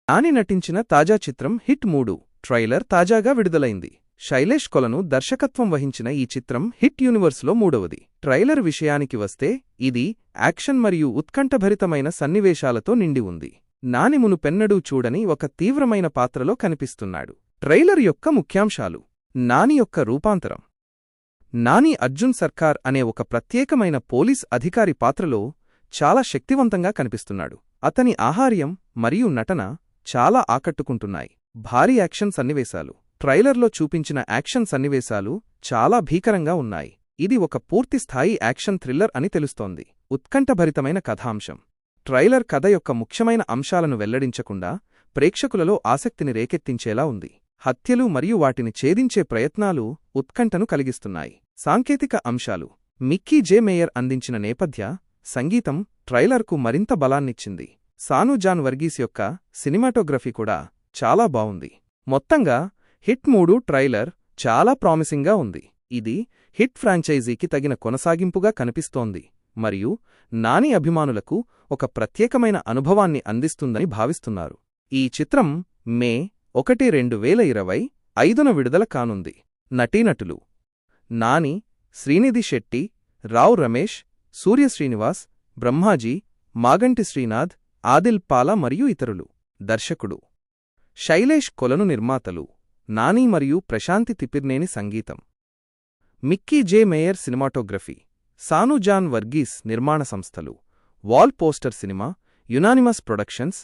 నాని నటించిన తాజా చిత్రం హిట్ 3 ట్రైలర్ తాజాగా విడుదలైంది. శైలేష్ కొలను దర్శకత్వం వహించిన ఈ చిత్రం హిట్ యూనివర్స్లో మూడవది. ట్రైలర్ విషయానికి వస్తే ఇది యాక్షన్ మరియు ఉత్కంఠభరితమైన సన్నివేశాలతో నిండి ఉంది. నాని మునుపెన్నడూ చూడని ఒక తీవ్రమైన పాత్రలో కనిపిస్తున్నాడు. ట్రైలర్ యొక్క ముఖ్యాంశాలు: నాని యొక్క రూపాంతరం. నాని అర్జున్ సర్కార్ అనే ఒక ప్రత్యేకమైన పోలీస్ అధికారి పాత్రలో చాలా శక్తివంతంగా కనిపిస్తున్నాడు. అతని ఆహార్యం మరియు నటన చాలా ఆకట్టుకుంటున్నాయి. భారీ యాక్షన్ సన్నివేశాలు. ట్రైలర్లో చూపించిన యాక్షన్ సన్నివేశాలు చాలా భీకరంగా ఉన్నాయి. ఇది ఒక పూర్తిస్థాయి యాక్షన్ థ్రిల్లర్ అని తెలుస్తోంది. ఉత్కంఠభరితమైన కథాంశం. ట్రైలర్ కథ యొక్క ముఖ్యమైన అంశాలను వెల్లడించకుండా ప్రేక్షకులలో ఆసక్తిని రేకెత్తించేలా ఉంది. హత్యలు మరియు వాటిని ఛేదించే ప్రయత్నాలు ఉత్కంఠను కలిగిస్తున్నాయి. సాంకేతిక అంశాలు. మిక్కీ జే మేయర్ అందించిన నేపథ్య సంగీతం ట్రైలర్కు మరింత బలాన్నిచ్చింది. సాను జాన్ వర్గీస్ యొక్క సినిమాటోగ్రఫీ కూడా చాలా బావుంది. మొత్తంగా హిట్ 3 ట్రైలర్ చాలా ప్రామిసింగ్గా ఉంది. ఇది హిట్ ఫ్రాంచైజీకి తగిన కొనసాగింపుగా కనిపిస్తోంది మరియు నాని అభిమానులకు ఒక ప్రత్యేకమైన అనుభవాన్ని అందిస్తుందని భావిస్తున్నారు. ఈ చిత్రం మే 1, 2025న విడుదల కానుంది. నటీనటులు: నాని, శ్రీనిధి శెట్టి, రావ్ రమేష్, సూర్య శ్రీనివాస్, బ్రహ్మాజీ, మాగంటి శ్రీనాథ్, ఆదిల్ పాల మరియు ఇతరులు. దర్శకుడు: శైలేష్ కొలను. నిర్మాతలు: నాని మరియు ప్రశాంతి తిప్పిర్నేని. సంగీతం: మిక్కీ జే మేయర్. సినిమాటోగ్రఫీ: సాను జాన్ వర్గీస్. నిర్మాణ సంస్థలు: wall poster cinema, unanimous productions,